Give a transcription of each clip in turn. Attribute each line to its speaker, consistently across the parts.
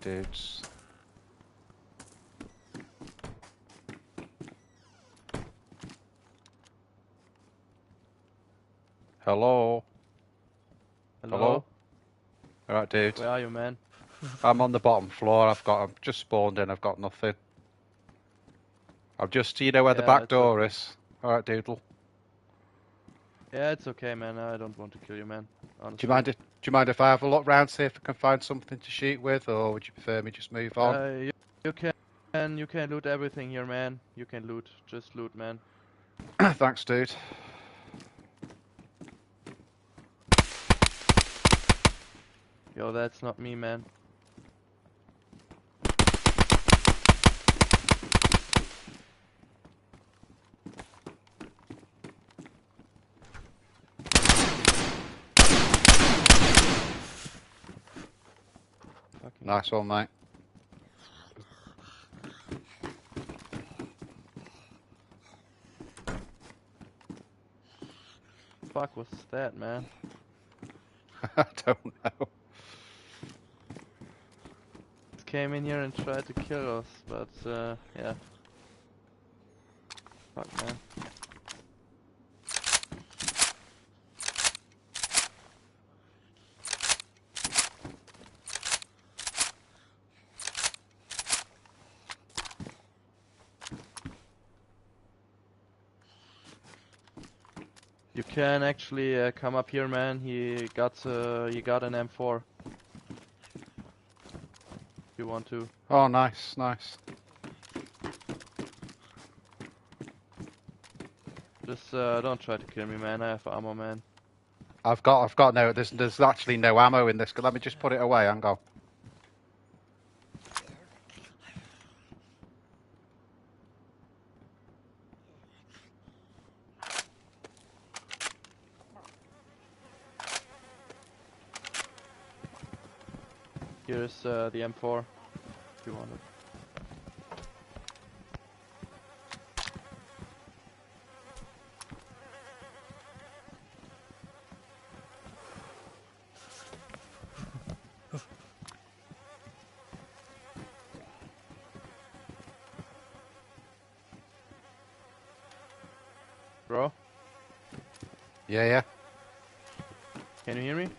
Speaker 1: dudes. Hello?
Speaker 2: Hello?
Speaker 1: Alright, dude.
Speaker 2: Where are you, man?
Speaker 1: I'm on the bottom floor. I've just spawned in. I've got nothing. I'm just, you know where the
Speaker 2: Yeah,
Speaker 1: back
Speaker 2: it's
Speaker 1: door
Speaker 2: okay.
Speaker 1: is. Alright, doodle.
Speaker 2: Yeah, it's okay, man. I don't want to kill you, man.
Speaker 1: Do
Speaker 2: Honestly.
Speaker 1: you mind if I have a look round, see if I can find something to shoot with, or would you prefer me just move on?
Speaker 2: You can loot everything here, man. You can loot. Just loot, man.
Speaker 1: Thanks, dude.
Speaker 2: Yo, that's not me, man. Fucking
Speaker 1: Nice one, mate.
Speaker 2: fuck was that, man?
Speaker 1: I don't know.
Speaker 2: Came in here and tried to kill us, but yeah. Fuck, man. You can actually come up here, man. He got an M4. If you want to.
Speaker 1: Oh, nice, nice.
Speaker 2: Just don't try to kill me, man. I have ammo, man.
Speaker 1: I've got no. There's actually no ammo in this. Let me just put it away. Hang on.
Speaker 2: Here's the M4. If you want it. Bro,
Speaker 1: Yeah, yeah,
Speaker 2: can you hear me?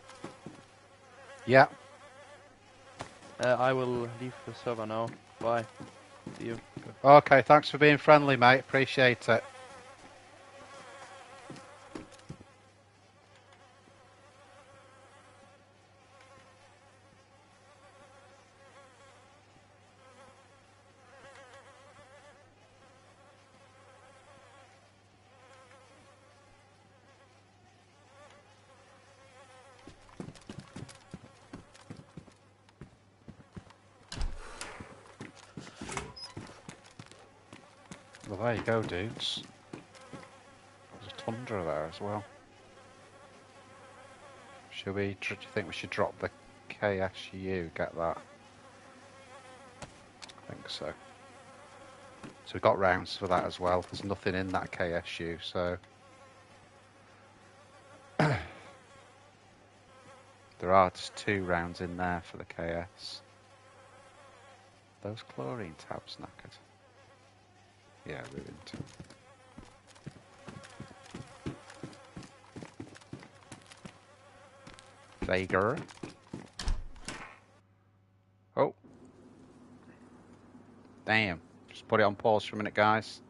Speaker 1: yeah.
Speaker 2: I will leave the server now. Bye. See you.
Speaker 1: Okay, thanks for being friendly, mate. Appreciate it. Well, there you go, dudes. There's a tundra there as well. Do you think we should drop the KSU? Get that? I think so. So we've got rounds for that as well. There's nothing in that KSU, so... There are just 2 rounds in there for the KS. Those chlorine tabs knackered. Yeah, ruined. Vager. Oh. Damn. Just put it on pause for a minute, guys.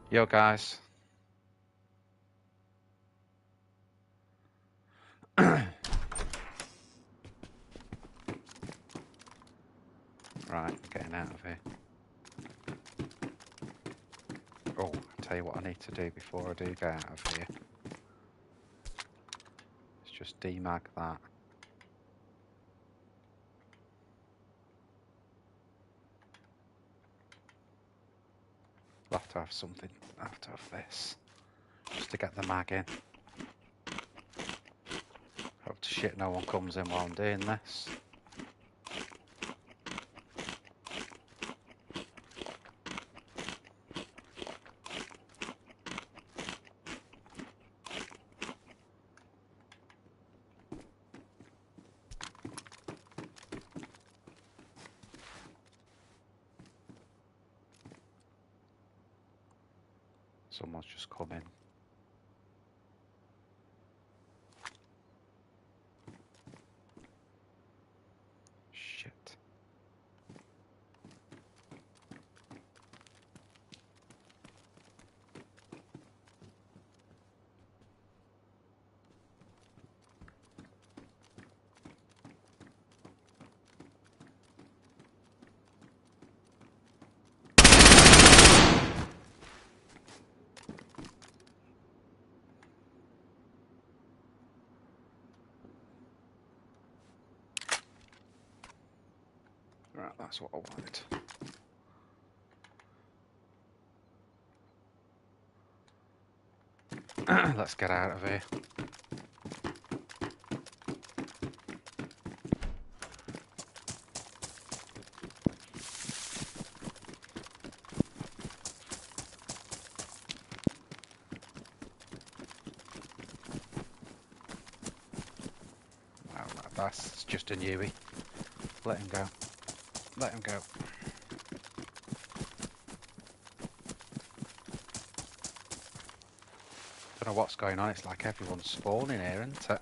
Speaker 1: Yo, guys. Right, getting out of here. Oh, I'll tell you what I need to do before I do get out of here. Let's just demag that. I'll have to have something. I have to have this. Just to get the mag in. Hope to shit no one comes in while I'm doing this. Someone's just come in. Shit. Right, that's what I wanted. Let's get out of here. Wow, that's just a newie. Let him go. Let him go. Don't know what's going on. It's like everyone's spawning here, isn't it?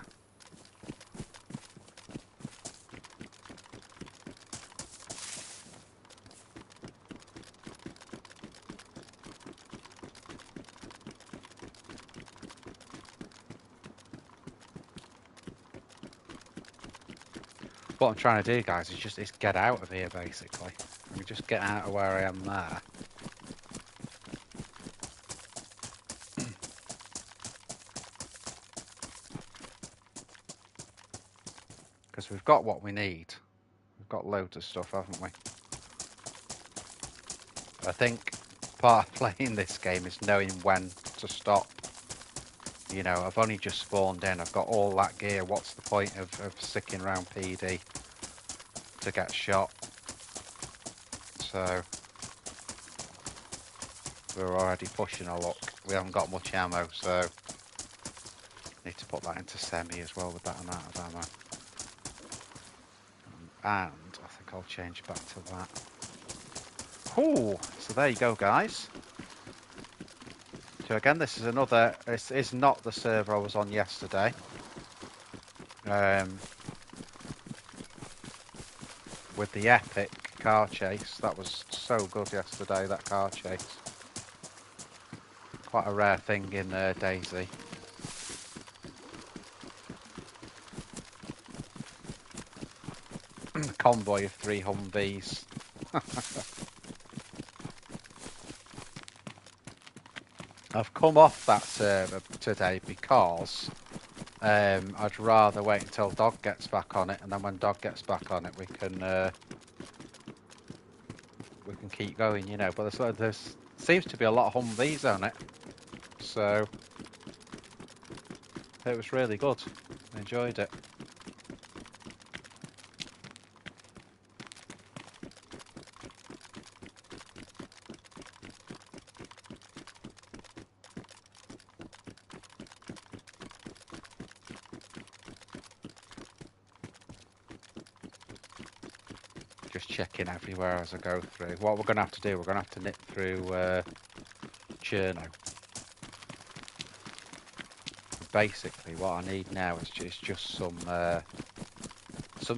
Speaker 1: What I'm trying to do, guys, is get out of here, basically. I mean, just get out of where I am there. Because we've got what we need. We've got loads of stuff, haven't we? I think part of playing this game is knowing when to stop. You know, I've only just spawned in. I've got all that gear. What's the point of sticking around PD to get shot? So we're already pushing our luck. We haven't got much ammo, so need to put that into semi as well with that amount of ammo. And I think I'll change back to that. Ooh, so there you go, guys. So again, this is another. This is not the server I was on yesterday. With the epic car chase, that was so good yesterday. That car chase, quite a rare thing in DayZ. Convoy of 3 Humvees. I've come off that server today because I'd rather wait until Dog gets back on it, and then when Dog gets back on it, we can keep going, you know. But there's seems to be a lot of Humvees on it, so it was really good. I enjoyed it. Just checking everywhere as I go through. What we're going to have to do, we're going to have to nip through Cherno. Basically, what I need now is just some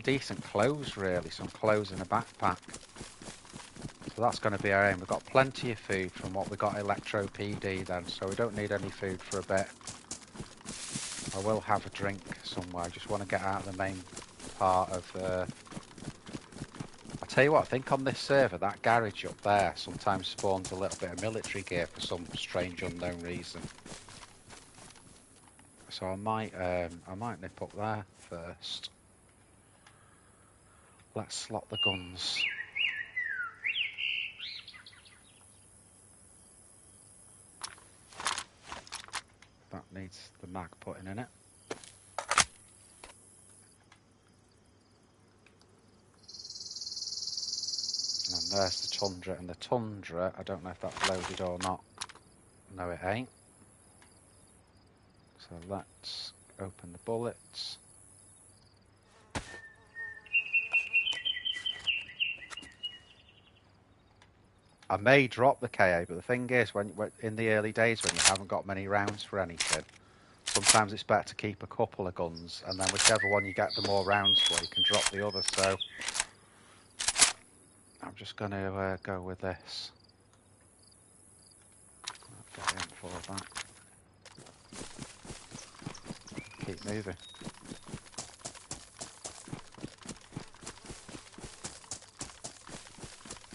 Speaker 1: decent clothes, really. Some clothes and a backpack. So that's going to be our aim. We've got plenty of food from what we got Electro PD then, so we don't need any food for a bit. I will have a drink somewhere. I just want to get out of the main part of... I'll tell you what, I think on this server, that garage up there sometimes spawns a little bit of military gear for some strange unknown reason. So I might nip up there first. Let's slot the guns. That needs the mag putting in it. And there's the Tundra, and the Tundra, I don't know if that's loaded or not. No, it ain't. So let's open the bullets. I may drop the KA, but the thing is, when in the early days when you haven't got many rounds for anything, sometimes it's better to keep a couple of guns, and then whichever one you get the more rounds for, you can drop the other. So I'm just going to go with this. I'll get in for that. Keep moving.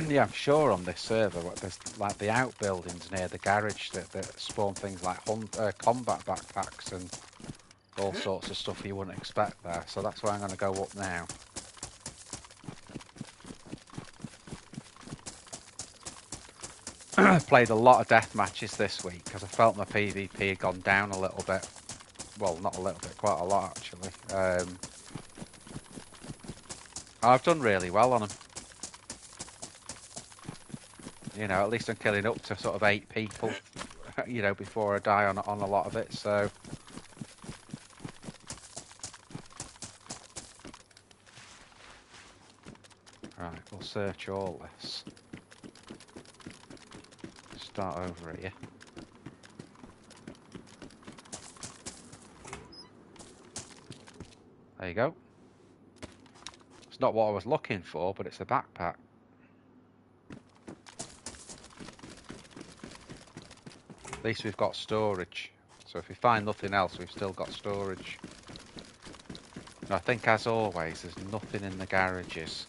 Speaker 1: Yeah, I'm sure on this server there's like the outbuildings near the garage that spawn things like combat backpacks and all sorts of stuff you wouldn't expect there. So that's where I'm going to go up now. I've played a lot of death matches this week because I felt my PvP had gone down a little bit. Well, not a little bit, quite a lot actually. I've done really well on them. You know, at least I'm killing up to sort of 8 people, you know, before I die on a lot of it, so... Right, we'll search all this. Start over here. There you go. It's not what I was looking for, but it's a backpack. At least we've got storage. So if we find nothing else, we've still got storage. And I think, as always, there's nothing in the garages.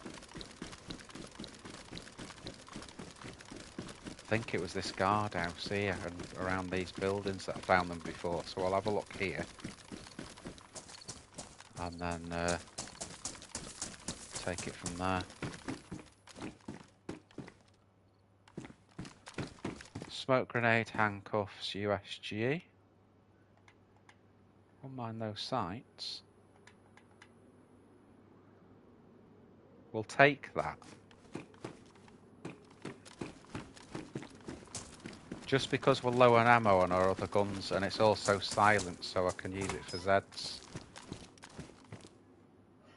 Speaker 1: I think it was this guardhouse here and around these buildings that I found them before. So I'll have a look here. And then take it from there. Smoke grenade, handcuffs, USG. Won't mind those sights. We'll take that. Just because we're low on ammo on our other guns, and it's also silent, so I can use it for Zeds.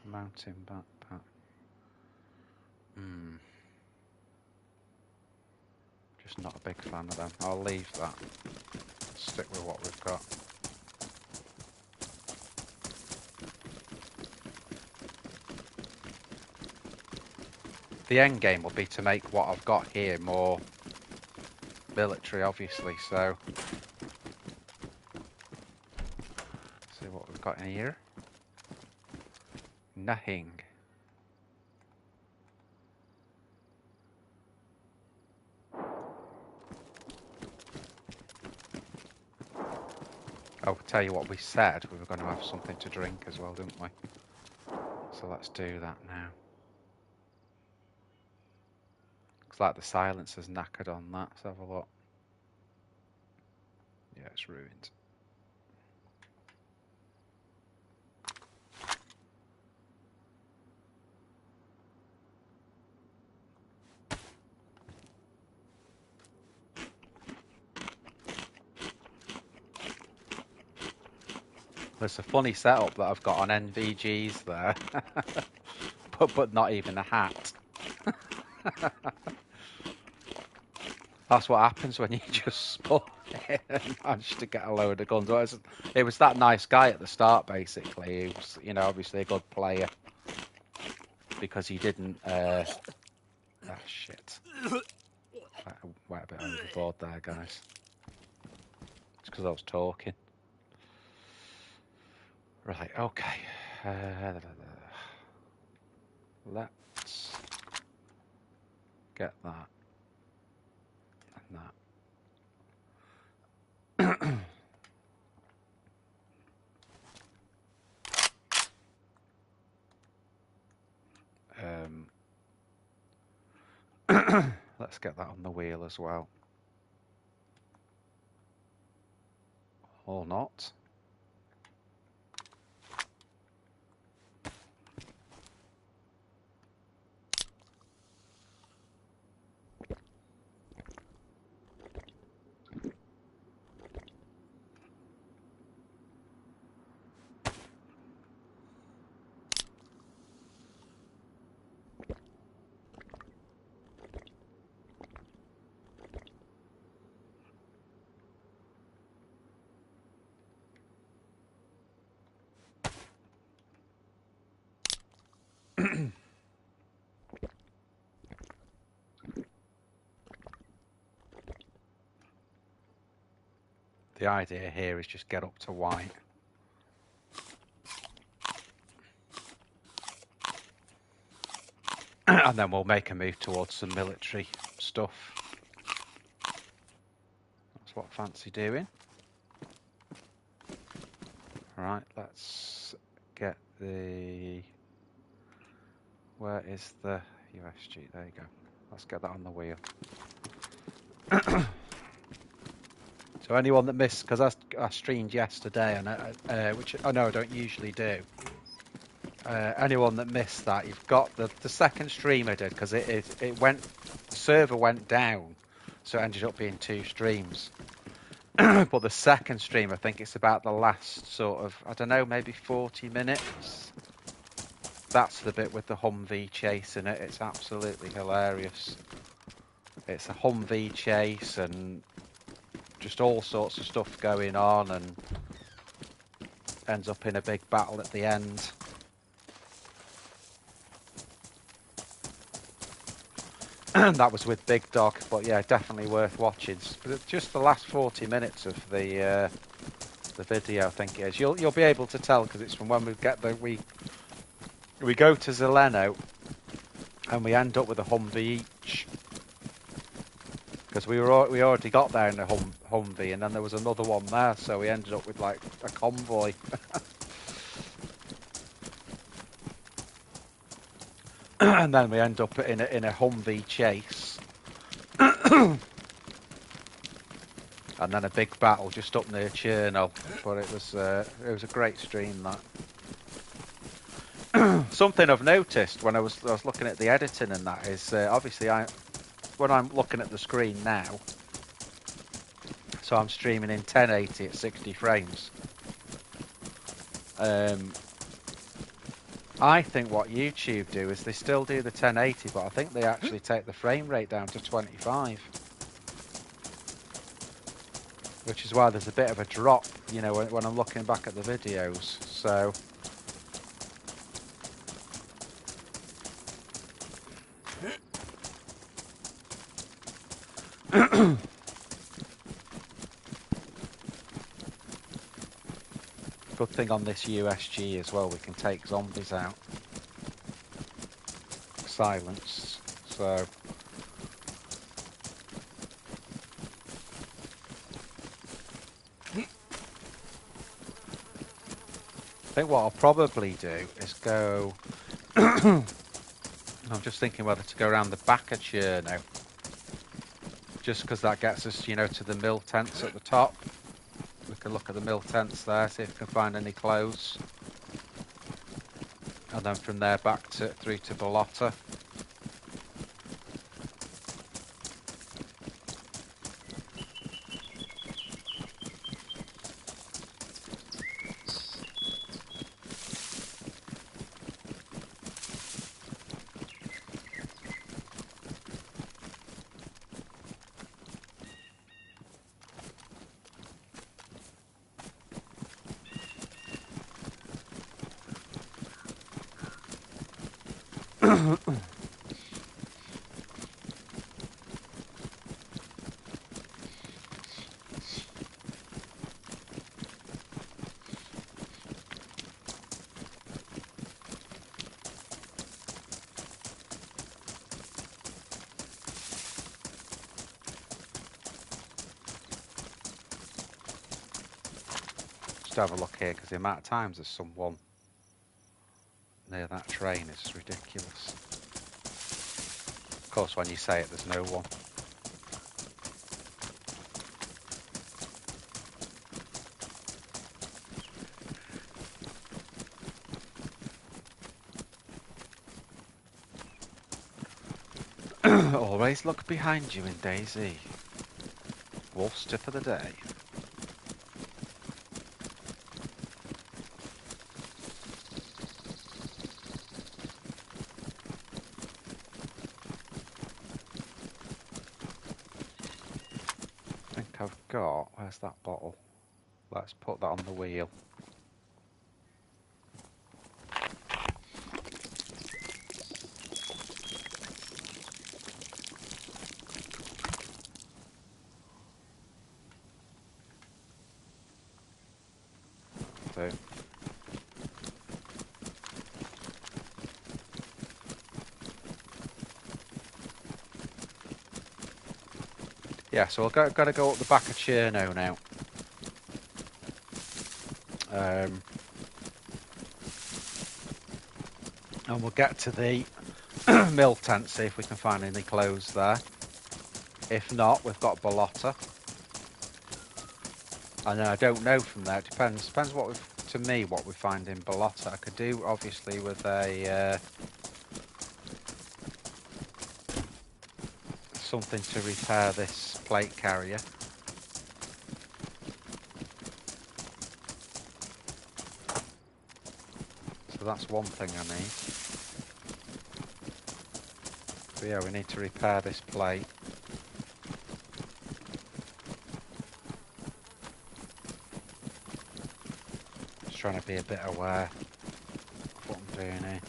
Speaker 1: Mountain backpack. Just not a big fan of them. I'll leave that. Stick with what we've got. The end game will be to make what I've got here more military, obviously, so... See what we've got in here. Nothing. I'll tell you what we said, we were going to have something to drink as well, didn't we? So let's do that now. Looks like the silencer's knackered on that, let's have a look. Yeah, it's ruined. There's a funny setup that I've got on NVGs there, but not even a hat. That's what happens when you just spawn in and manage to get a load of guns. It was that nice guy at the start, basically. He was, you know, obviously a good player because he didn't Ah, shit. I went a bit overboard there, guys. It's because I was talking. Right, okay. Let's get that and that. Let's get that on the wheel as well. Or not. The idea here is just get up to white. And then we'll make a move towards some military stuff. That's what I fancy doing. Right, let's get the... Where is the USG? There you go. Let's get that on the wheel. So anyone that missed, because I streamed yesterday, and which I know I don't usually do. Anyone that missed that, you've got the second stream I did, because it went, the server went down, so it ended up being 2 streams. But the second stream, I think it's about the last sort of, I don't know, maybe 40 minutes. That's the bit with the Humvee chase in it. It's absolutely hilarious. It's a Humvee chase and just all sorts of stuff going on, and ends up in a big battle at the end. That was with Big Dog, but yeah, definitely worth watching. But just the last 40 minutes of the video, I think it is. You'll be able to tell because it's from when we get the we go to Zeleno and we end up with a Humvee each. Because we already got there in a Humvee, and then there was another one there, so we ended up with like a convoy. And then we end up in a Humvee chase, and then a big battle just up near Cherno. But it was a great stream, that. Something I've noticed when I was looking at the editing and that is obviously when I'm looking at the screen now, so I'm streaming in 1080 at 60 frames. I think what YouTube do is they still do the 1080, but I think they actually take the frame rate down to 25. Which is why there's a bit of a drop, you know, when I'm looking back at the videos. So... Good thing on this USG as well, we can take zombies out. Silenced, so... I think what I'll probably do is go... I'm just thinking whether to go around the back of Cherno. Just because that gets us, you know, to the mill tents at the top. We can look at the mill tents there, see if we can find any clothes. And then from there back through to Balota. to have a look here because the amount of times there's someone near that train is ridiculous. Of course, when you say it, there's no one. Always look behind you in DayZ. Wolf's tip of the day. I think I've got... Where's that bottle? Let's put that on the wheel. So, yeah, so we've got to go up the back of Cherno now. And we'll get to the mill tent, see if we can find any clothes there. If not, we've got Ballotta. And I don't know from there. It depends what to me what we find in Ballotta. I could do obviously with a something to repair this plate carrier. So that's one thing I need. But yeah, we need to repair this plate. Just trying to be a bit aware of what I'm doing here.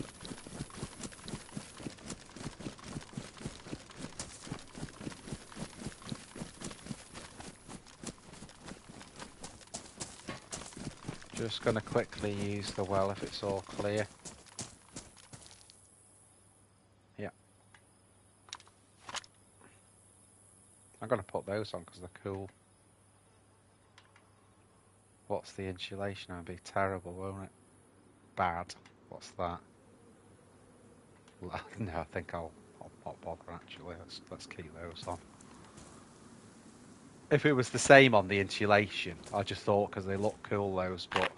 Speaker 1: Just going to quickly use the well if it's all clear. Yeah. I'm going to put those on because they're cool. What's the insulation? That'd be terrible, won't it? Bad. What's that? No, I think I'll not bother actually. Let's keep those on. If it was the same on the insulation, I just thought because they look cool those, but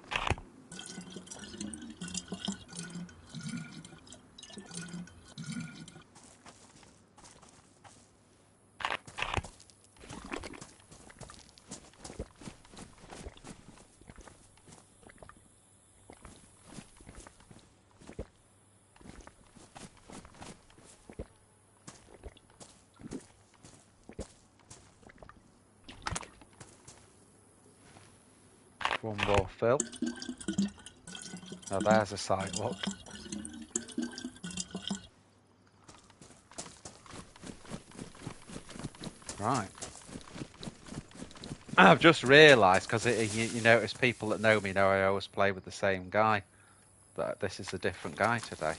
Speaker 1: one more fill. Now there's a sight look. Right. I've just realised, because you notice people that know me know I always play with the same guy, that this is a different guy today.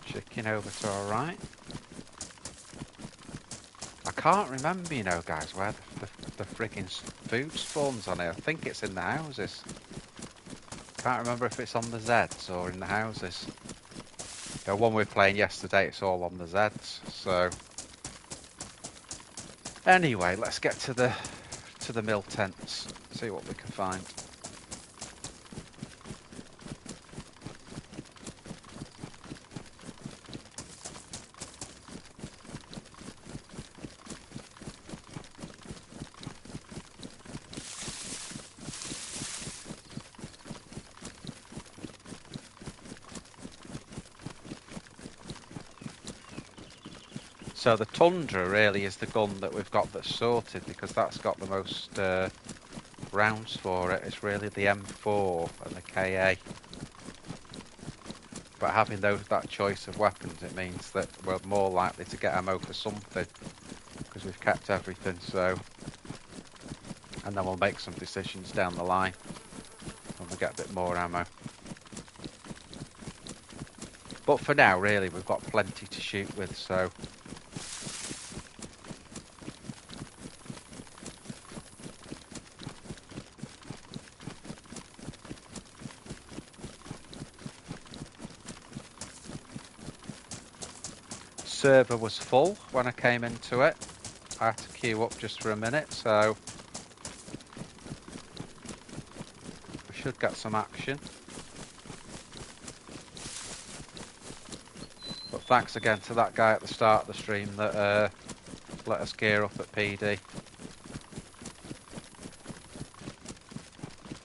Speaker 1: Chicken over to our right. I can't remember, you know, guys, where the frigging food spawns on here. I think it's in the houses. Can't remember if it's on the Zeds or in the houses. The one we were playing yesterday, it's all on the Zeds. So anyway, let's get to the mill tents. See what we can find. So the Tundra really is the gun that we've got that's sorted because that's got the most rounds for it. It's really the M4 and the KA. But having that choice of weapons, it means that we're more likely to get ammo for something because we've kept everything. So, and then we'll make some decisions down the line when we get a bit more ammo. But for now, really, we've got plenty to shoot with, so... Server was full when I came into it. I had to queue up just for a minute, so... we should get some action. But thanks again to that guy at the start of the stream that let us gear up at PD.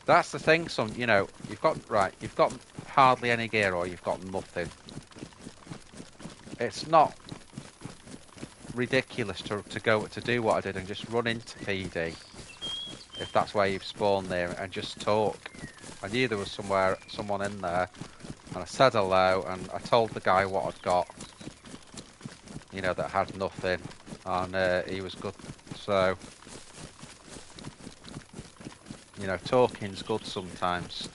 Speaker 1: That's the thing, you know, you've got hardly any gear or you've got nothing. It's not ridiculous to do what I did and just run into PD, if that's where you've spawned there, and just talk. I knew there was someone in there, and I said hello, and I told the guy what I'd got, you know, that had nothing, and he was good. So, you know, talking's good sometimes.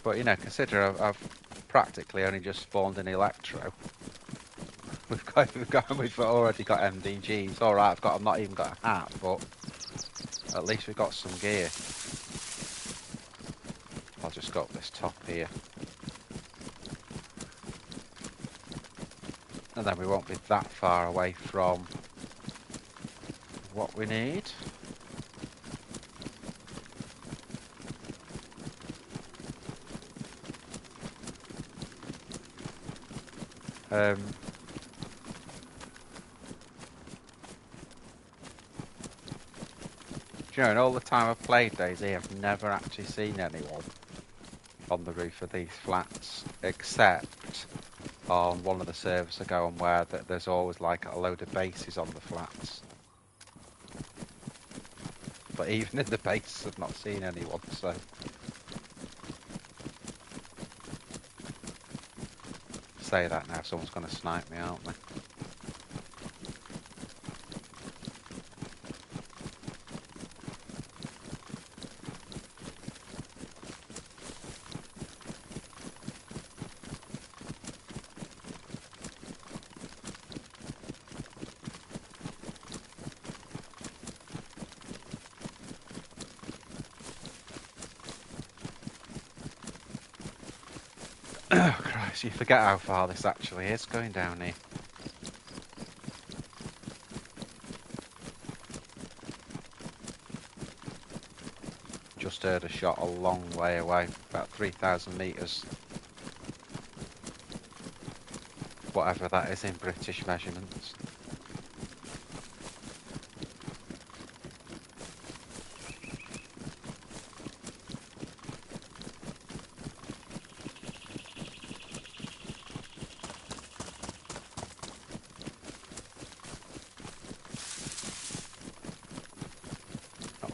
Speaker 1: But, you know, consider I've practically only just spawned in Electro. We've already got MDGs. Alright, I've not even got a hat, but at least we've got some gear. I'll just go up this top here. And then we won't be that far away from what we need. You know, in all the time I've played DayZ, I've never actually seen anyone on the roof of these flats, except on one of the servers I go on where there's always like a load of bases on the flats. But even in the base, I've not seen anyone, so... Say that now, someone's going to snipe me, aren't they? Oh Christ, you forget how far this actually is going down here. Just heard a shot a long way away, about 3,000 metres. Whatever that is in British measurements.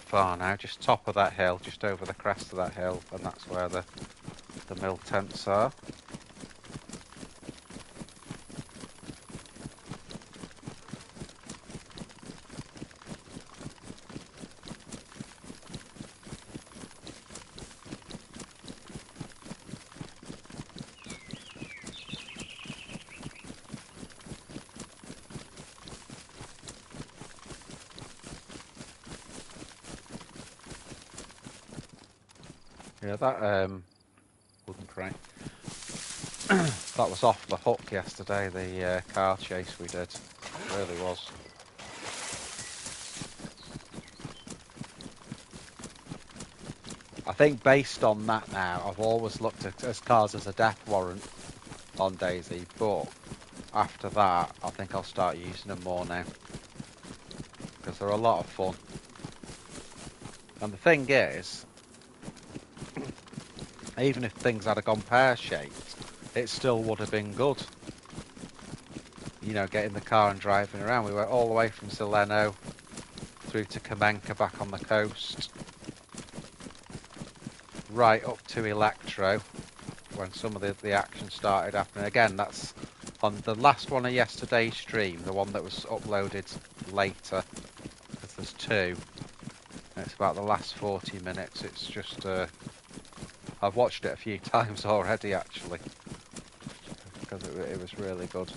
Speaker 1: Far now, just top of that hill, just over the crest of that hill, and that's where the mill tents are. Yeah, that wooden crate. That was off the hook yesterday, the car chase we did. It really was. I think based on that now, I've always looked at as cars as a death warrant on DayZ, but after that, I think I'll start using them more now. Because they're a lot of fun. And the thing is, even if things had gone pear-shaped, it still would have been good. You know, getting the car and driving around. We went all the way from Saleno through to Kamenka back on the coast, right up to Electro, when some of the action started happening. Again, that's on the last one of yesterday's stream, the one that was uploaded later, because there's two. And it's about the last 40 minutes. It's just, I've watched it a few times already, actually, because it was really good.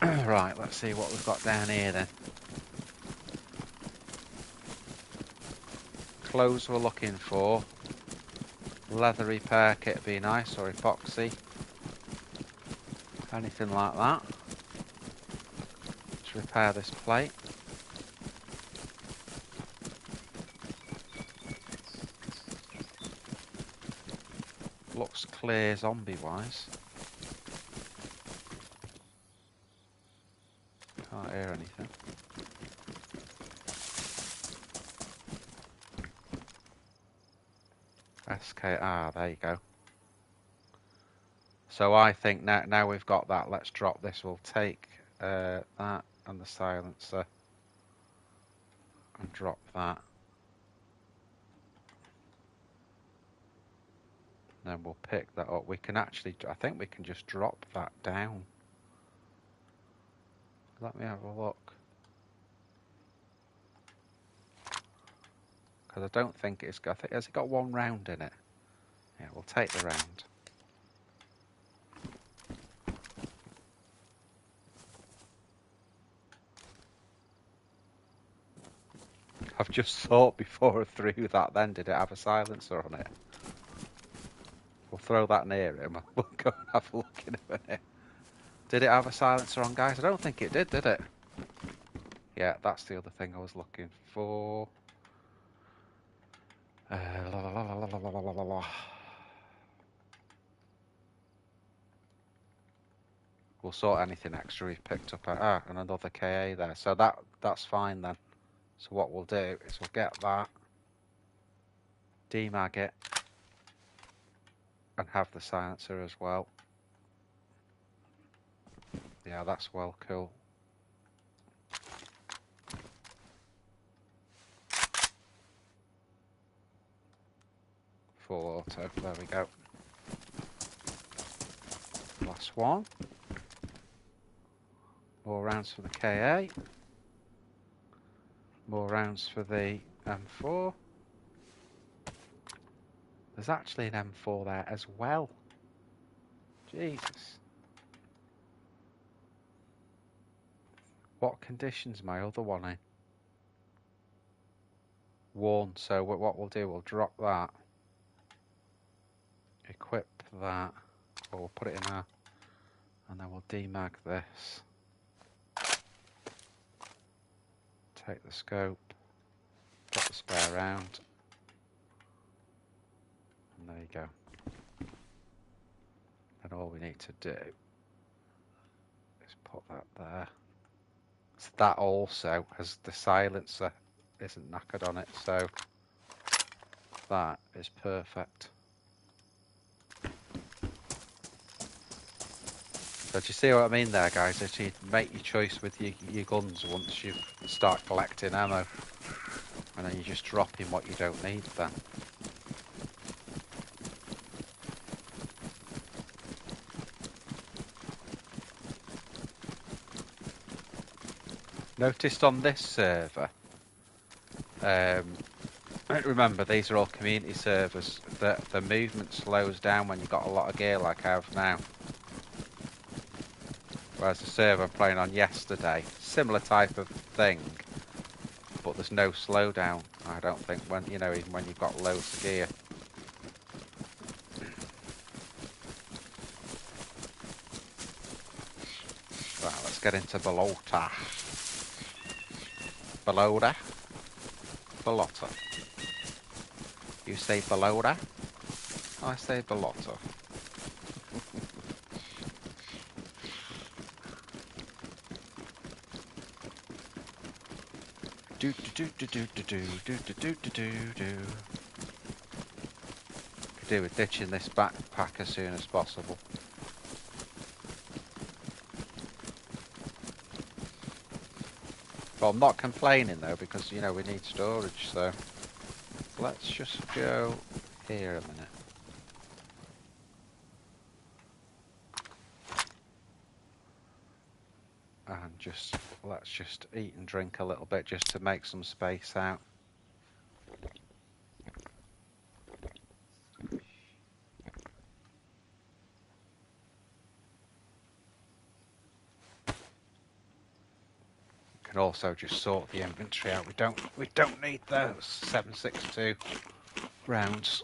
Speaker 1: Right, let's see what we've got down here then. Clothes we're looking for. Leather repair kit would be nice, or epoxy. Anything like that. Let's repair this plate. Looks clear zombie-wise. Can't hear anything. SKR, there you go. So I think now we've got that, let's drop this. We'll take that and the silencer and drop that. Then we'll pick that up. We can actually, I think we can just drop that down. Let me have a look. Because I don't think it's got, has it got one round in it? Yeah, we'll take the round. I've just thought before I threw that then, did it have a silencer on it? We'll throw that near him and we'll go and have a look in a minute. Did it have a silencer on, guys? I don't think it did it? Yeah, that's the other thing I was looking for. We'll sort anything extra we've picked up. And another KA there. So that's fine then. So what we'll do is we'll get that, demag it, and have the silencer as well. Yeah, that's well cool. Full auto, there we go. Last one. More rounds for the KA. More rounds for the M4. There's actually an M4 there as well. Jesus. What condition's my other one in? Worn, so what we'll do, we'll drop that. Equip that. Or we'll put it in there. And then we'll demag this. Take the scope. Put the spare round. And there you go. And all we need to do is put that there. So that also has the silencer isn't knackered on it, so that is perfect. So do you see what I mean there, guys? If you make your choice with your guns once you start collecting ammo, and then you just drop in what you don't need then. Noticed on this server, remember these are all community servers, that the movement slows down when you've got a lot of gear like I have now. Whereas the server I'm playing on yesterday, similar type of thing, but there's no slowdown, I don't think, when even when you've got loads of gear. Right, let's get into Balota. Balota? Balota. You say Balota? I say Balota. Do do do do do do do do do do do do. Could do with ditching this backpack as soon as possible. But I'm not complaining though, because you know we need storage. So let's just go here a minute. And let's just eat and drink a little bit just to make some space out. Can also just sort the inventory out. We don't need those 7.62 rounds.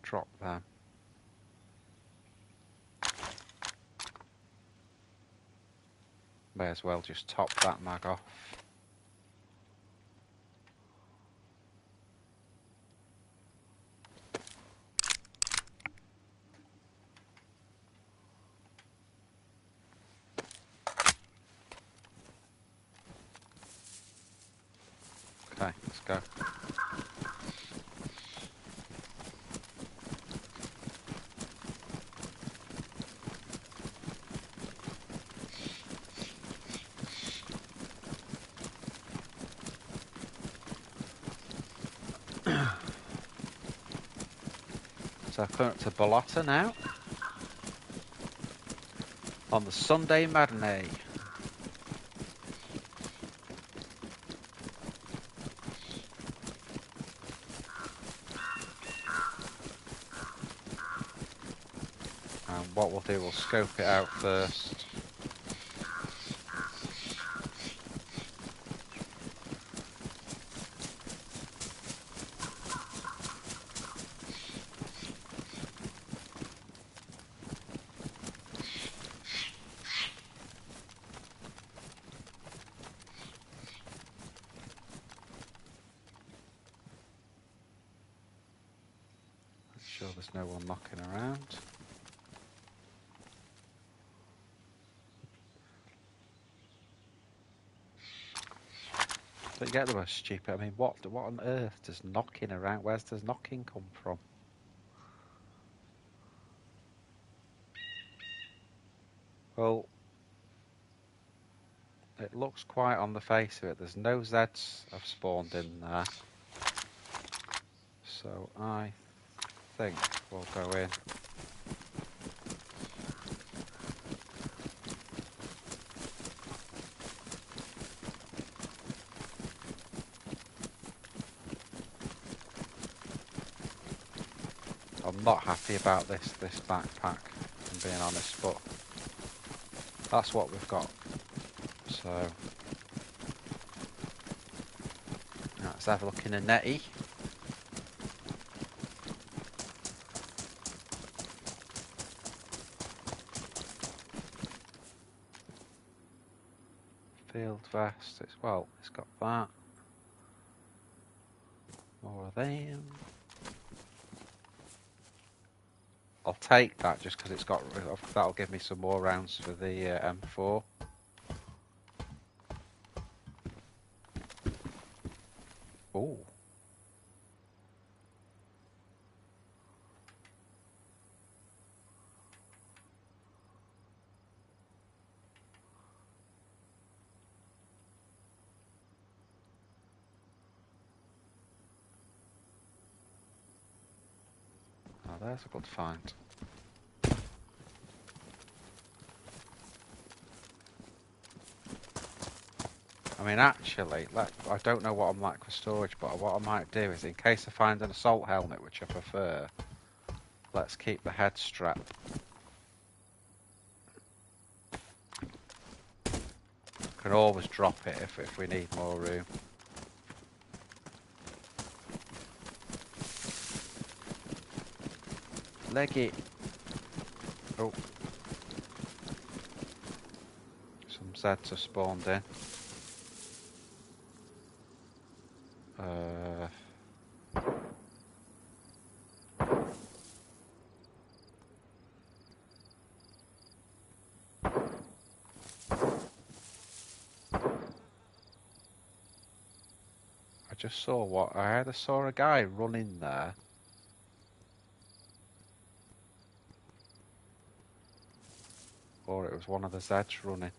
Speaker 1: Drop them. May as well just top that mag off. Okay, let's go. So I've come up to Bolota now. On the Sunday matinee. And what we'll do, we'll scope it out first. Make sure there's no one knocking around. Don't get the most stupid. I mean, what on earth does knocking around? Where's does knocking come from? Well, it looks quiet on the face of it. There's no Zeds have spawned in there. So I think we'll go in. I'm not happy about this backpack, if I'm being honest, but that's what we've got. So let's have a look in a netty. Field vest. It's got that. More of them. I'll take that just because that'll give me some more rounds for the M4. Ooh. Oh, there's a good find. I mean, actually, I don't know what I'm like for storage, but what I might do is, in case I find an assault helmet, which I prefer, let's keep the head strap. Can always drop it if we need more room. Leg it. Oh. Some Zeds have spawned in. I just saw what I either saw a guy running there. Or it was one of the Zeds running.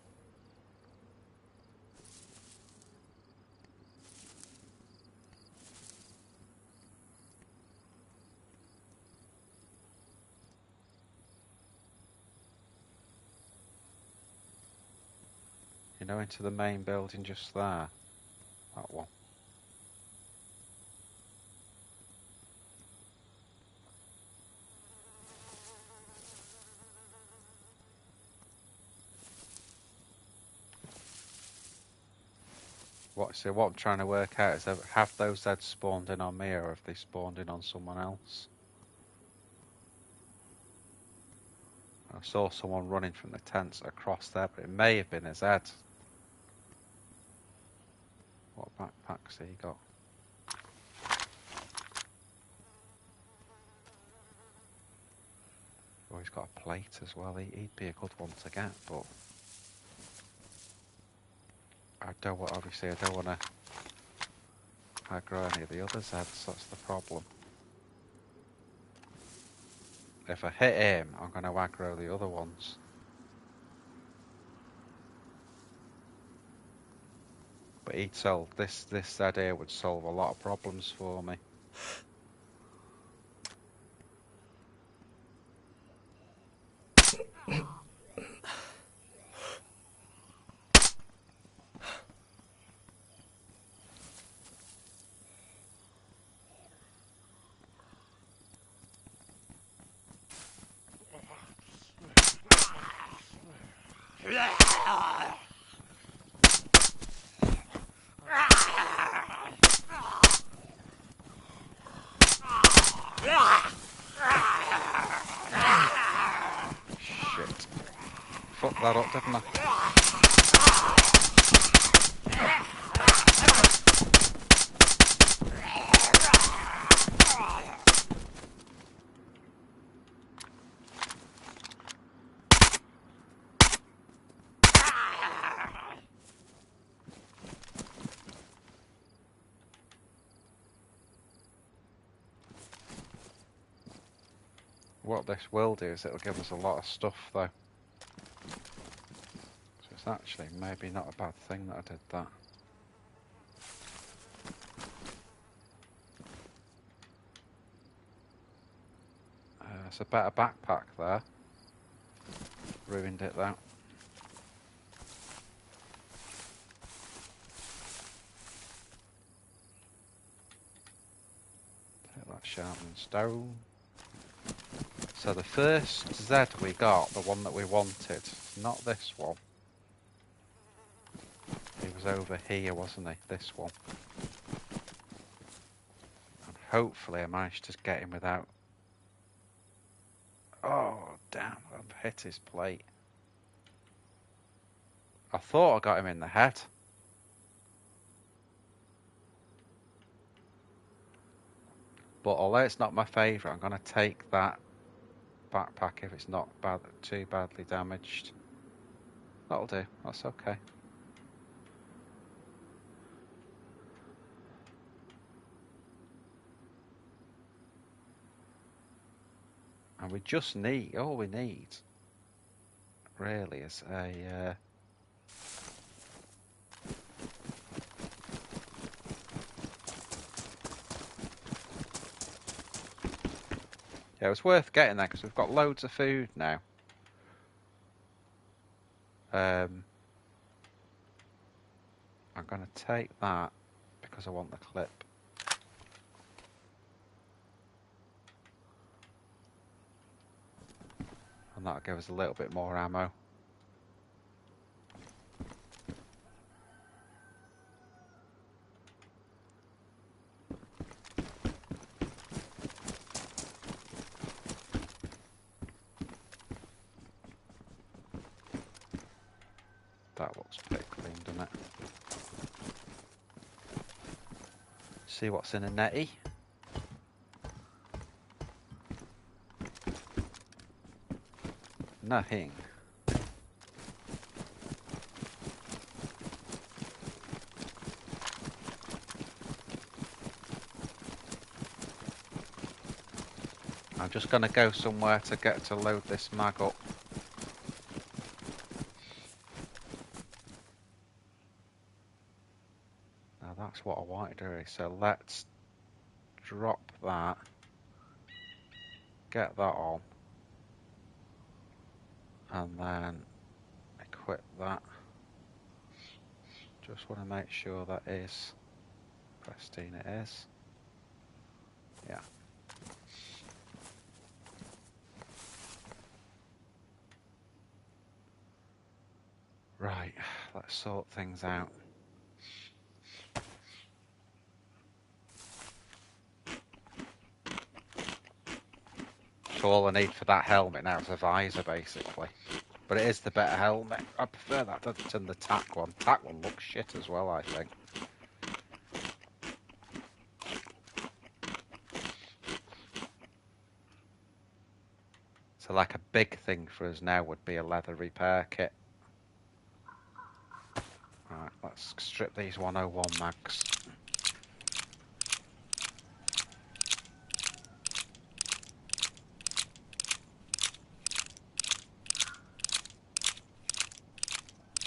Speaker 1: You know, into the main building just there. That one. What I'm trying to work out is, have those Zeds spawned in on me, or have they spawned in on someone else? I saw someone running from the tents across there, but it may have been a Zed. What backpacks he got? Oh, he's got a plate as well. He'd be a good one to get, but obviously I don't want to aggro any of the other Zeds. That's the problem. If I hit him, I'm going to aggro the other ones. But he'd solve this Zed here would solve a lot of problems for me. Shit. Fucked that up, didn't I? What this will do is it'll give us a lot of stuff though. So it's actually maybe not a bad thing that I did that. It's a better backpack there. Ruined it though. Take that sharpening stone. So the first Z we got, the one that we wanted, not this one. He was over here, wasn't he? This one. And hopefully I managed to get him without... Oh, damn, I've hit his plate. I thought I got him in the head. But although it's not my favourite, I'm going to take that backpack if it's not too badly damaged. That'll do, that's okay. And we just need, all we need really is a yeah, it was worth getting that because we've got loads of food now. I'm going to take that because I want the clip. And that'll give us a little bit more ammo. That looks pretty clean, doesn't it? See what's in a netty. Nothing. I'm just going to go somewhere to get to load this mag up. Now that's what I wanted to do. So let's drop that. Get that on. And then equip that. Just want to make sure that is pristine. It is. Yeah. Right, let's sort things out. So all I need for that helmet now is a visor, basically. But it is the better helmet. I prefer that than the tack one. Tack one looks shit as well, I think. So like a big thing for us now would be a leather repair kit. Right, let's strip these 101 mags.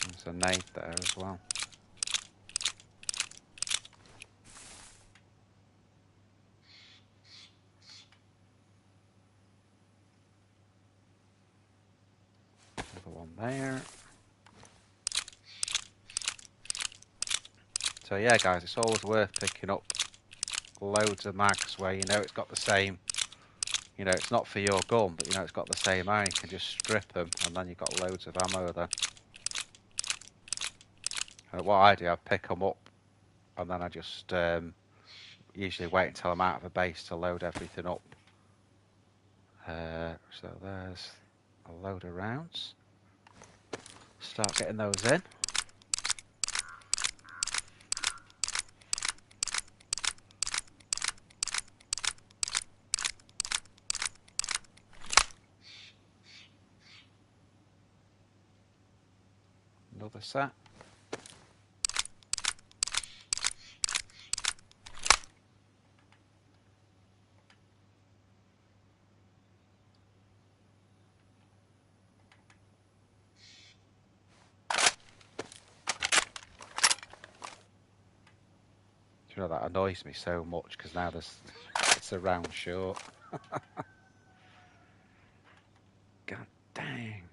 Speaker 1: There's a nade there as well. Another one there. So yeah, guys, it's always worth picking up loads of mags where you know it's got the same, you know, it's not for your gun, but you know it's got the same ammo. You can just strip them and then you've got loads of ammo then. What I do, I pick them up and then I just usually wait until I'm out of a base to load everything up. So there's a load of rounds. Start getting those in. Another set. Do you know, that annoys me so much because now it's a round short. God dang.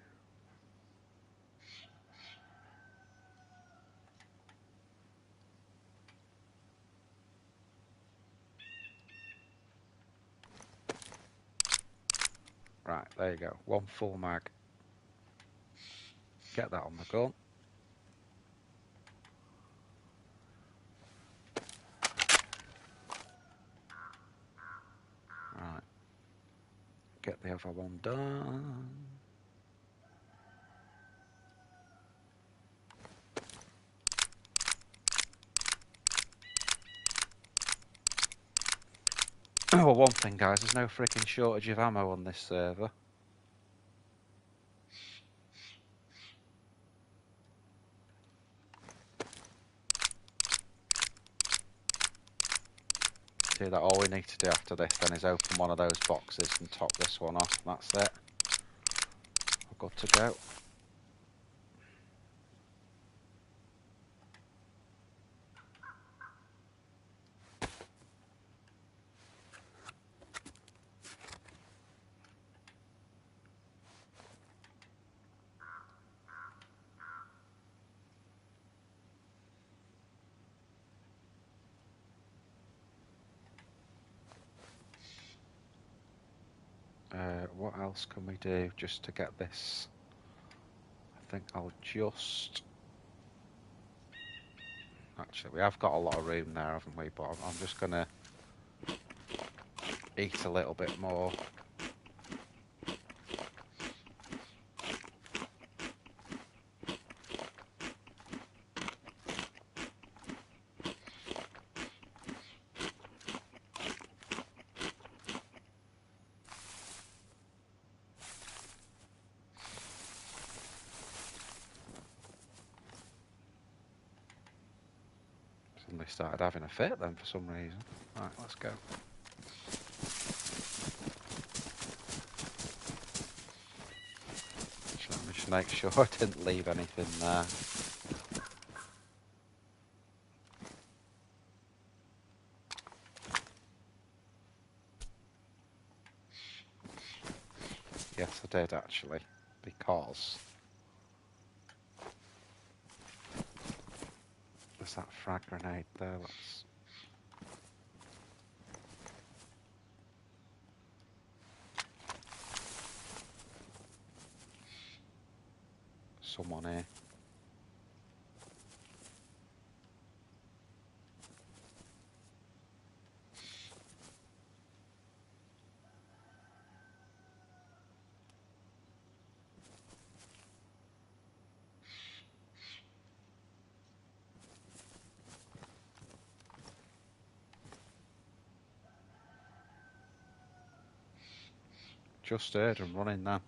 Speaker 1: Right, there you go. One full mag. Get that on the gun. Right. Get the other one done. Well, one thing, guys, there's no freaking shortage of ammo on this server. See that all we need to do after this then is open one of those boxes and top this one off. That's it. We're good to go. What else can we do just to get this? I think I'll just... Actually, we have got a lot of room there, haven't we? But I'm just going to eat a little bit more. Suddenly started having a fit then for some reason. Right, let's go. Let me just make sure I didn't leave anything there. Yes, I did actually, because there's that frag grenade there. Let's... Someone here. Just heard him running then.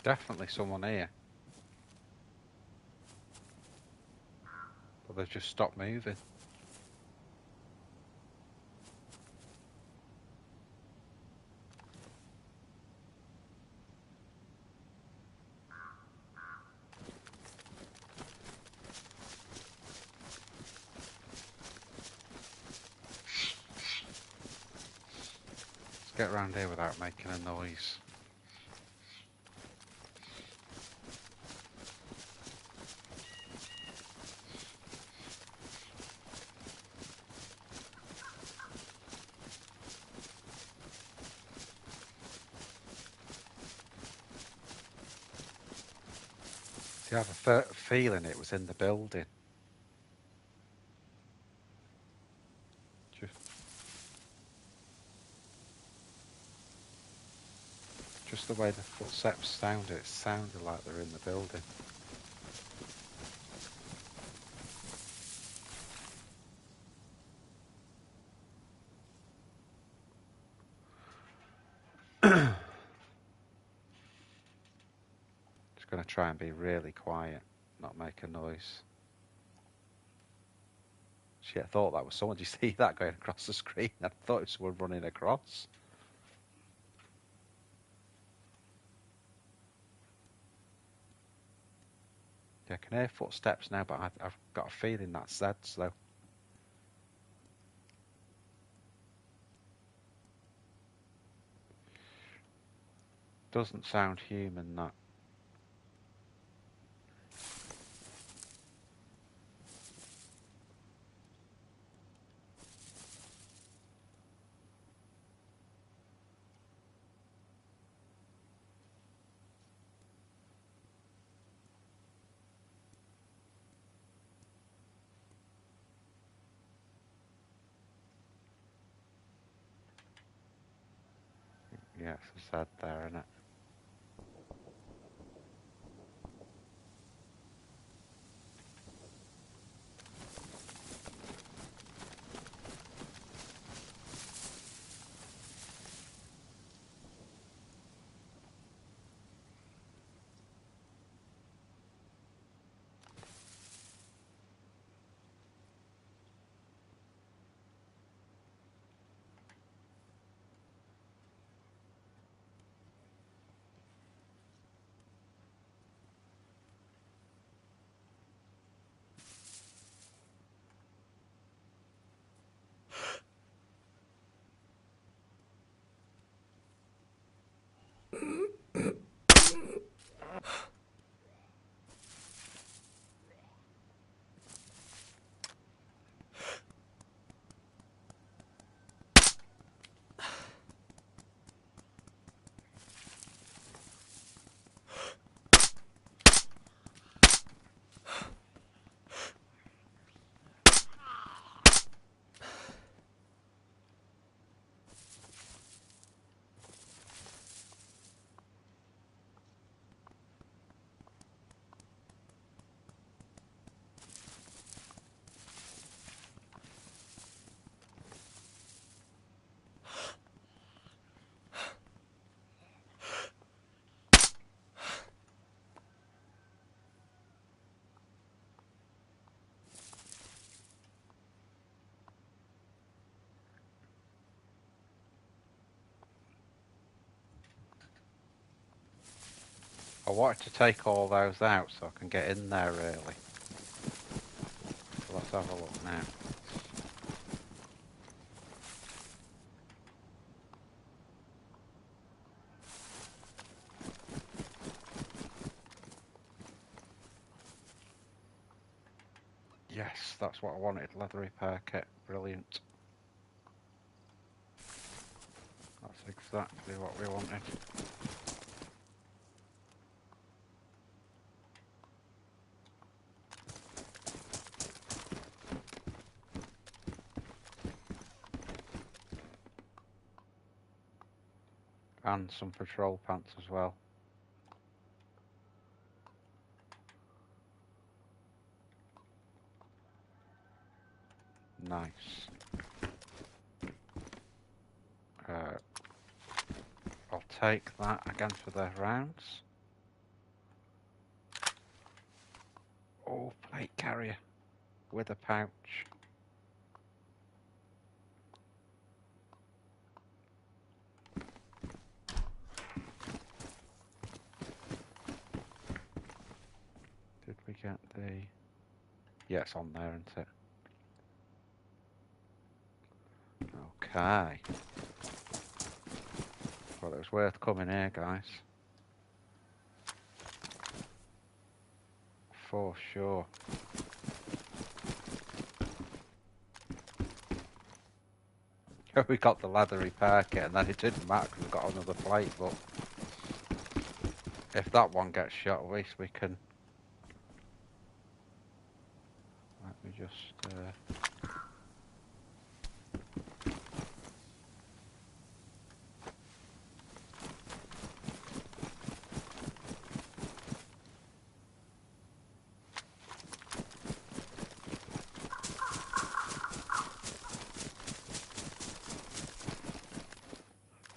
Speaker 1: Definitely someone here. But they've just stopped moving. Let's get around here without making a noise. See, I have a feeling it was in the building. Just the way the footsteps sounded, it sounded like they're in the building. Just going to try and be really quiet, not make a noise. Shit, I thought that was someone. Did you see that going across the screen? I thought it was someone running across. Yeah, I can hear footsteps now, but I've got a feeling that's Zed's though. Doesn't sound human, that. Yeah, it's a Zed there, isn't it? I wanted to take all those out so I can get in there really. So let's have a look now. Yes, that's what I wanted, leather repair kit, brilliant. That's exactly what we wanted. And some patrol pants as well. Nice. I'll take that again for the rounds. Oh, plate carrier with a pouch. Did we get the... Yeah, it's on there, isn't it? Okay. Well, it was worth coming here, guys. For sure. We got the leather repair kit, and then it didn't matter because we got another plate, but if that one gets shot, at least we can... Let me just...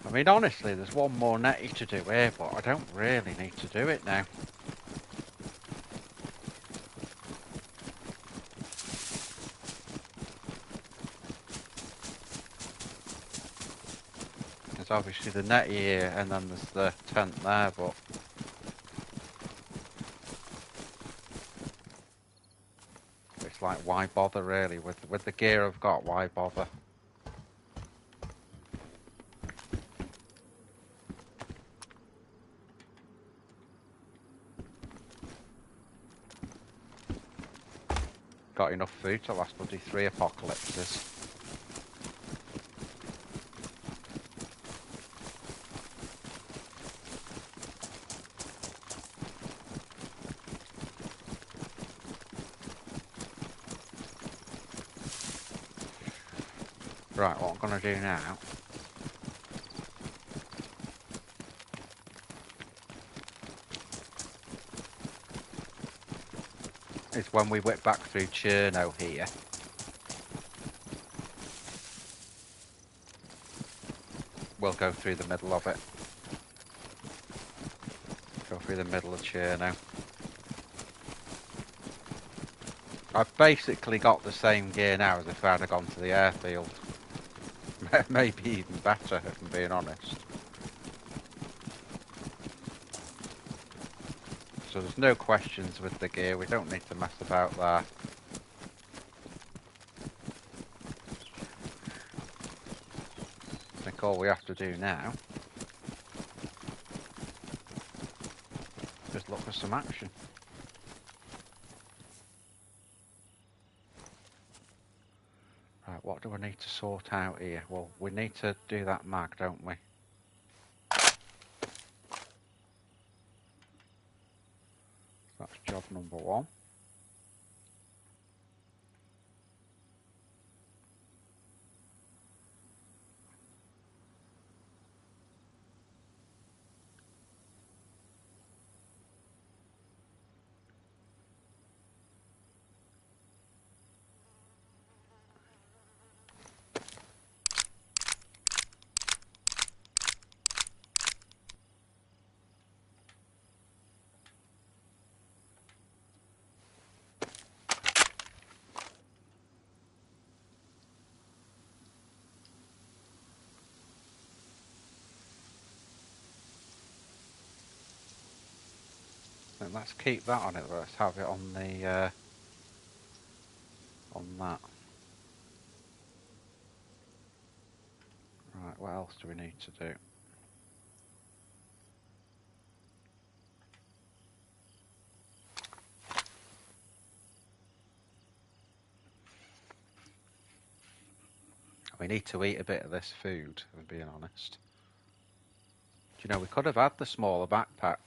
Speaker 1: I mean, honestly, there's one more netty to do here, but I don't really need to do it now. There's obviously the netty here, and then there's the tent there, but... It's like, why bother, really? With the gear I've got, why bother? Got enough food to last bloody 3 apocalypses. Right, what I'm going to do now... is when we whip back through Cherno here... we'll go through the middle of it. Go through the middle of Cherno. I've basically got the same gear now as if I had gone to the airfield. Maybe even better, if I'm being honest. So there's no questions with the gear, we don't need to mess about there. I think all we have to do now is look for some action. Right, what do we need to sort out here? Well, we need to do that mag, don't we? That's job number 1. Then let's keep that on it. Let's have it on the on that. Right, what else do we need to do? We need to eat a bit of this food, if I'm being honest. Do you know, we could have had the smaller backpack.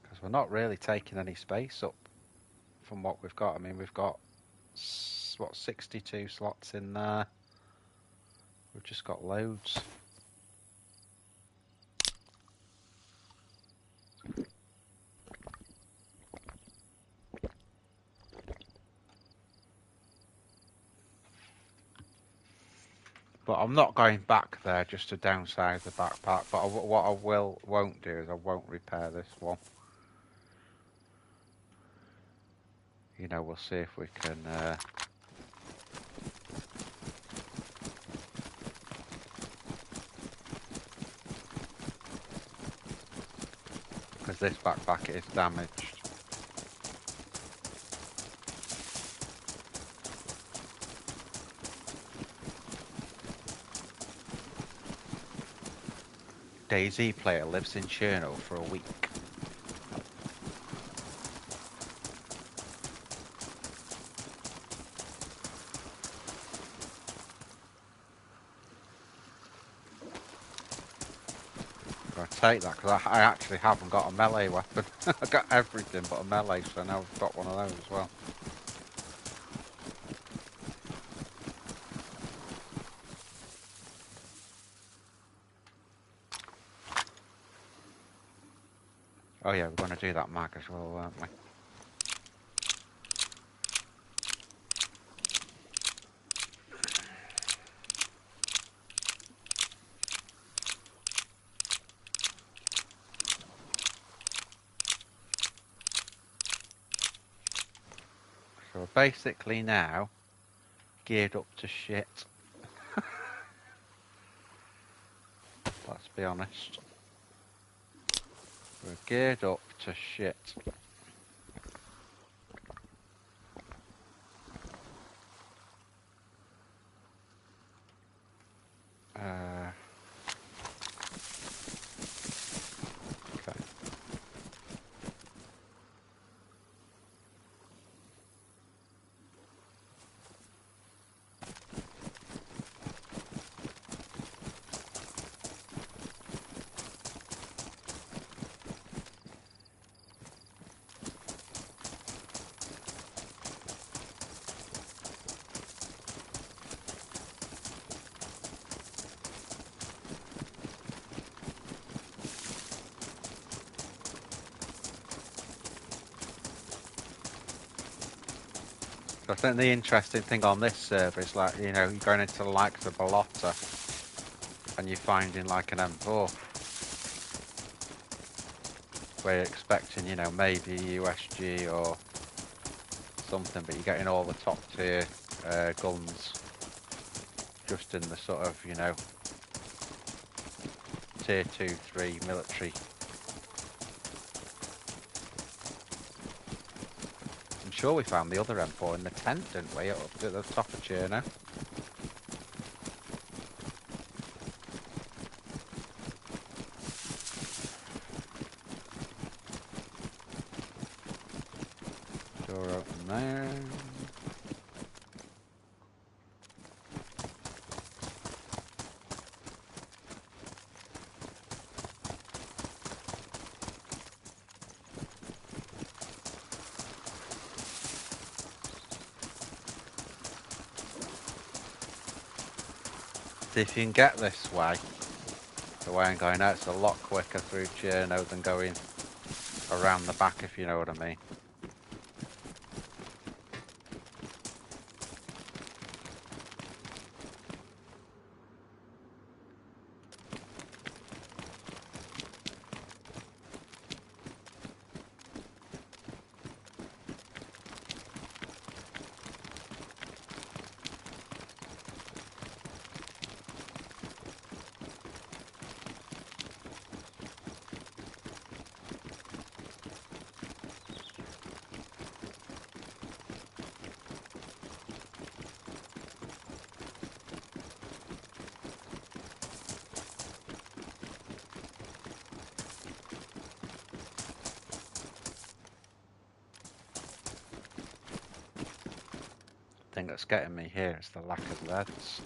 Speaker 1: Because we're not really taking any space up from what we've got. I mean, we've got, what, 62 slots in there. We've just got loads. But I'm not going back there just to downsize the backpack. But what I won't do is I won't repair this one. You know, we'll see if we can... because this backpack is damaged. DayZ player lives in Cherno for a week. I take that because I actually haven't got a melee weapon. I've got everything but a melee, so now I've got one of those as well. Oh yeah, we're going to do that mag as well, aren't we? So we're basically now geared up to shit. Let's be honest. We're geared up to shit. Okay. So I think the interesting thing on this server is, like, you know, you're going into the likes of Balota and you're finding like an M4 where you're expecting, you know, maybe a USG or something, but you're getting all the top tier guns just in the sort of, you know, tier 2, 3 military. I'm sure we found the other M4 in the tent, didn't we? Up at the top of Cherno. Door open there. If you can get this way, the way I'm going out, it's a lot quicker through Cherno than going around the back, if you know what I mean. thing that's getting me here is the lack of leads.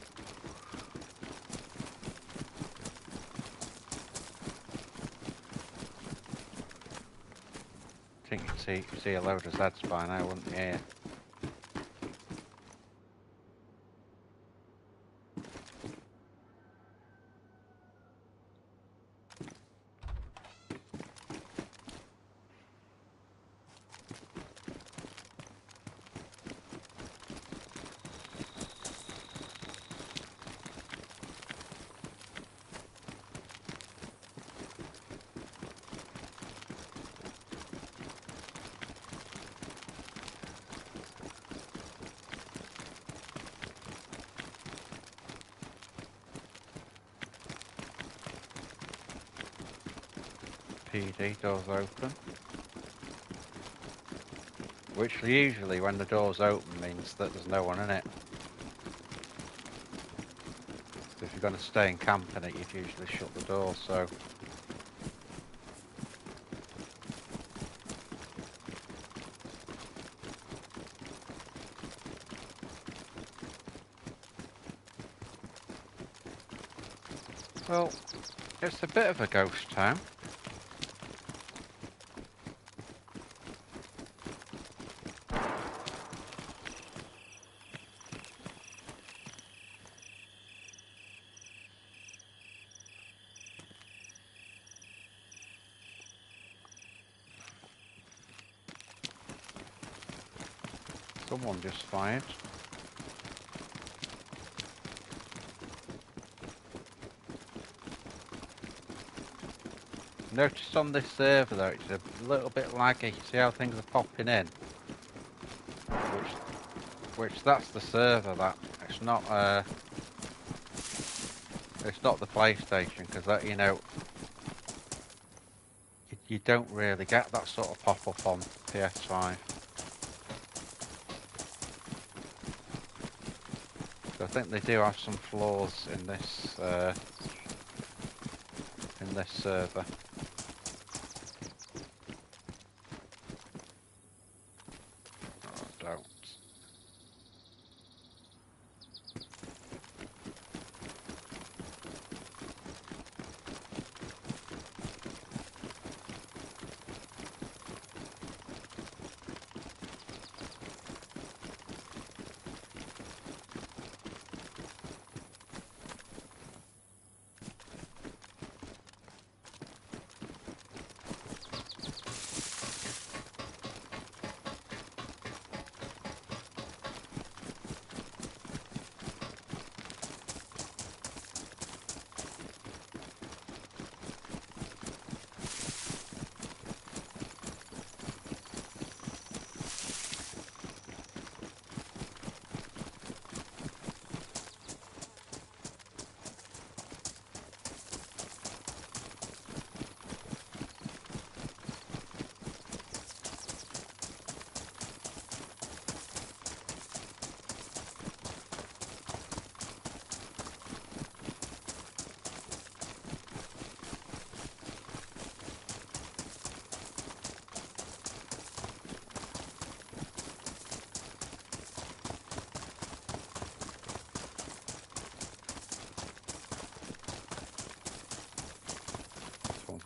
Speaker 1: I think you'd see a load of Zeds by now, wouldn't you? Here. PD, doors open. Which usually, when the door's open, means that there's no one in it. So if you're going to stay and camp in it, you'd usually shut the door, so... Well, it's a bit of a ghost town. Someone just fired. Notice on this server though, it's a little bit laggy. See how things are popping in? Which that's the server, that. It's not the PlayStation, because that, you know, you don't really get that sort of pop-up on PS5. So I think they do have some flaws in this server. Oh, don't.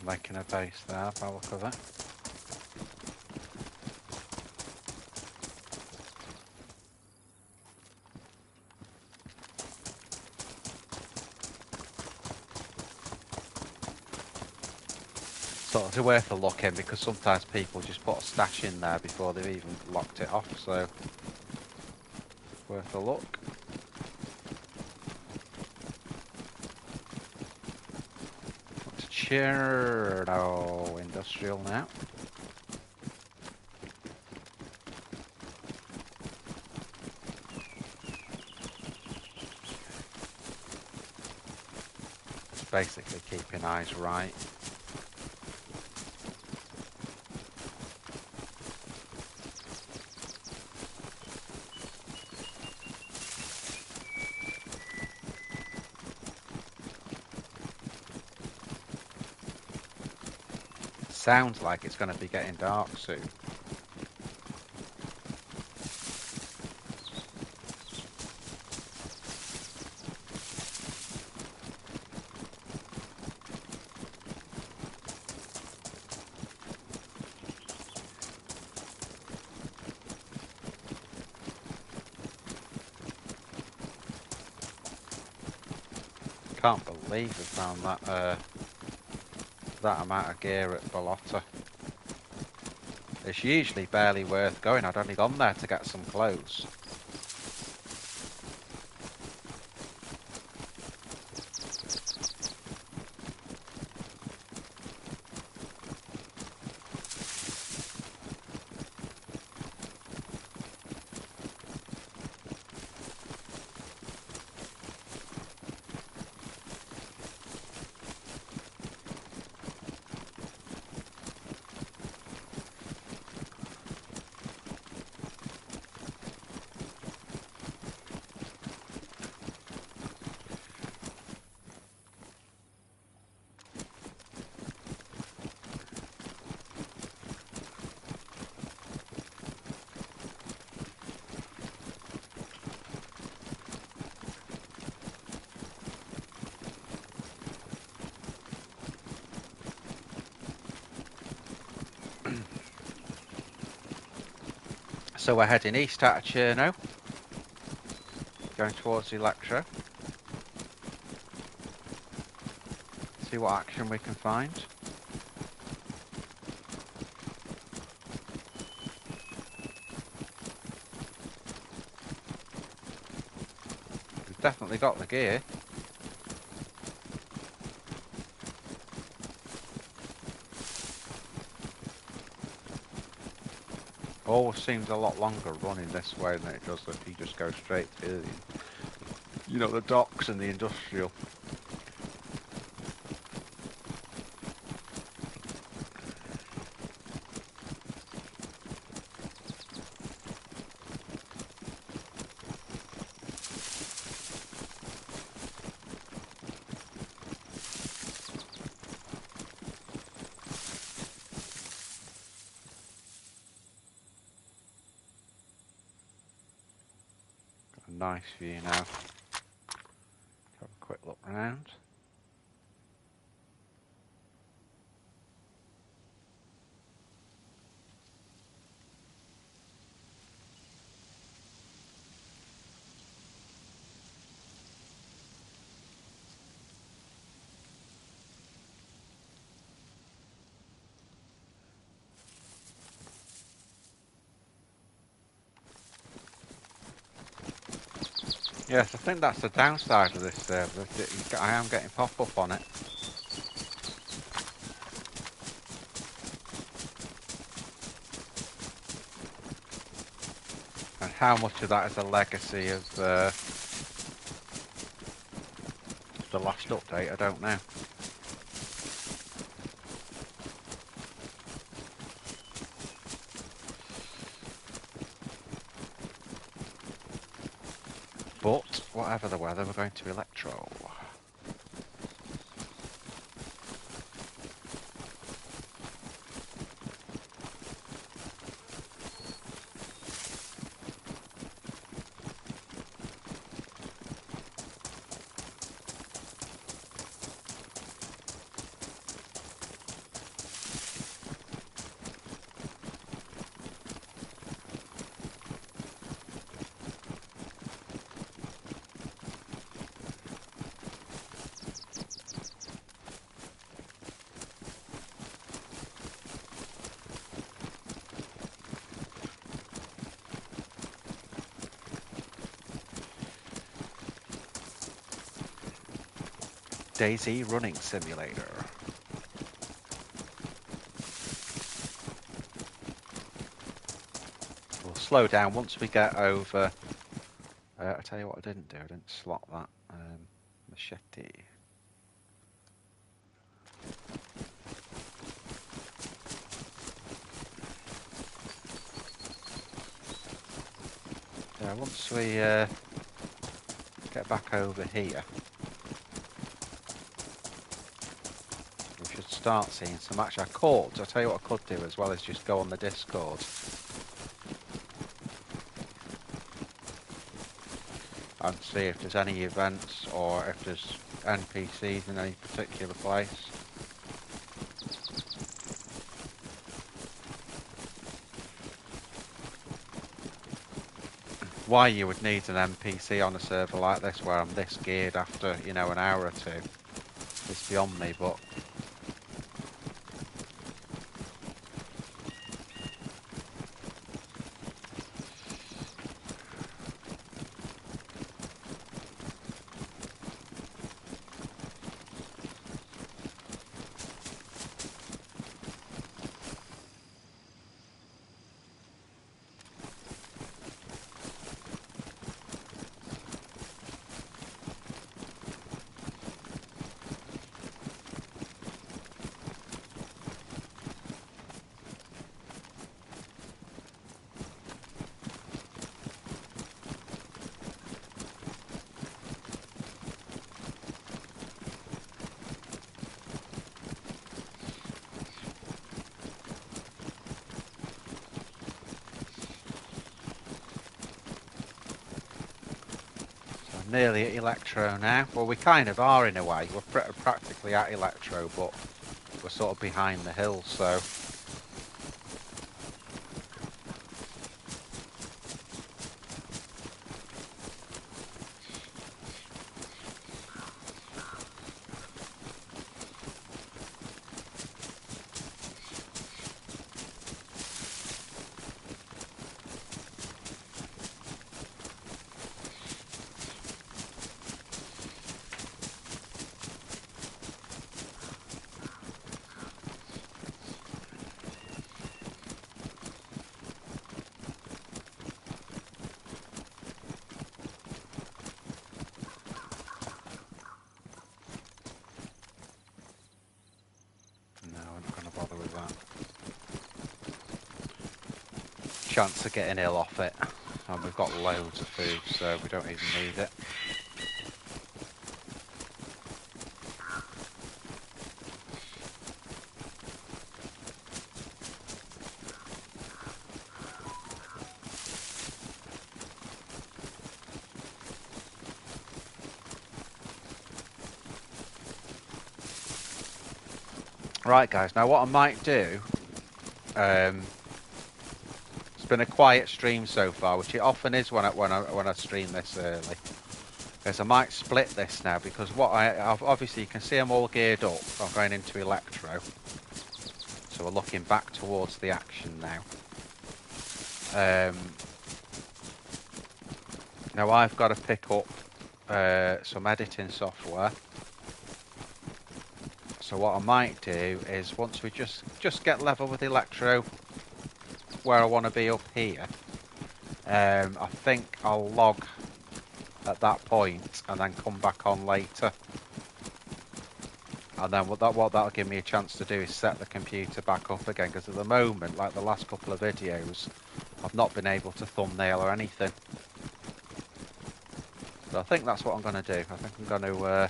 Speaker 1: Making a base there by the look of it. Sort of worth a look in, because sometimes people just put a stash in there before they've even locked it off, so worth a look. Cherno industrial now. It's basically keeping eyes right. Sounds like it's going to be getting dark soon. can't believe we found that amount of gear at Ballotta. It's usually barely worth going. I'd only gone there to get some clothes. So we're heading east out of Cherno, going towards Electro. See what action we can find. We've definitely got the gear. Always seems a lot longer running this way than it does if you just go straight through, you know, the docks and the industrial. Nice view now. Have a quick look around. Yes, I think that's the downside of this server. I am getting pop-up on it. And how much of that is a legacy of the last update, I don't know. But, whatever the weather, we're going to Electro. DayZ Running Simulator. We'll slow down once we get over. I'll tell you what I didn't do. I didn't slot that machete. Yeah, once we get back over here, we should start seeing some action. I'll tell you what I could do as well is just go on the Discord and see if there's any events or if there's NPCs in any particular place. why you would need an NPC on a server like this where I'm this geared after, you know, an hour or two is beyond me, but nearly at Electro now. Well, we kind of are in a way. We're practically at Electro, but we're sort of behind the hill, so... No, we're not going to bother with that. Chance of getting ill off it. And we've got loads of food, so we don't even need it. Right, guys, now what I might do... it's been a quiet stream so far, which it often is when I stream this early. Is I might split this now, because obviously you can see I'm all geared up. I'm going into Electro. So we're looking back towards the action now. Now I've got to pick up some editing software. So what I might do is once we just get level with Electro where I want to be up here, I think I'll log at that point and then come back on later. And then what that'll give me a chance to do is set the computer back up again, because at the moment, like the last couple of videos, I've not been able to thumbnail or anything. So I think that's what I'm going to do. I think I'm going to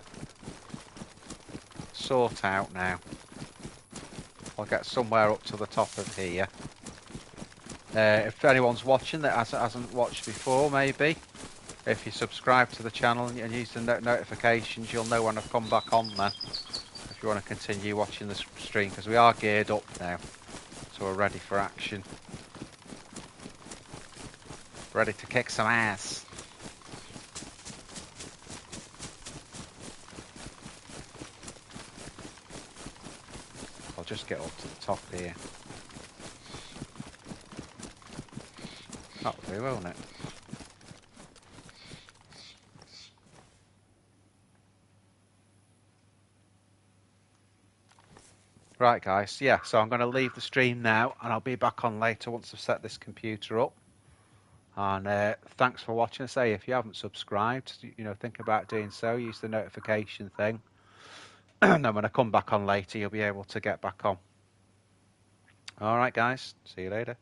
Speaker 1: sort out now. I'll get somewhere up to the top of here. If anyone's watching that hasn't watched before, maybe, if you subscribe to the channel and use the notifications, you'll know when I've come back on then. If you want to continue watching the stream, because we are geared up now. So we're ready for action. Ready to kick some ass. I'll just get up to the top here. That'll do, won't it? Right, guys. Yeah, so I'm going to leave the stream now, and I'll be back on later once I've set this computer up. And thanks for watching. Say, if you haven't subscribed, think about doing so. Use the notification thing. And then when I come back on later, you'll be able to get back on. All right, guys. See you later.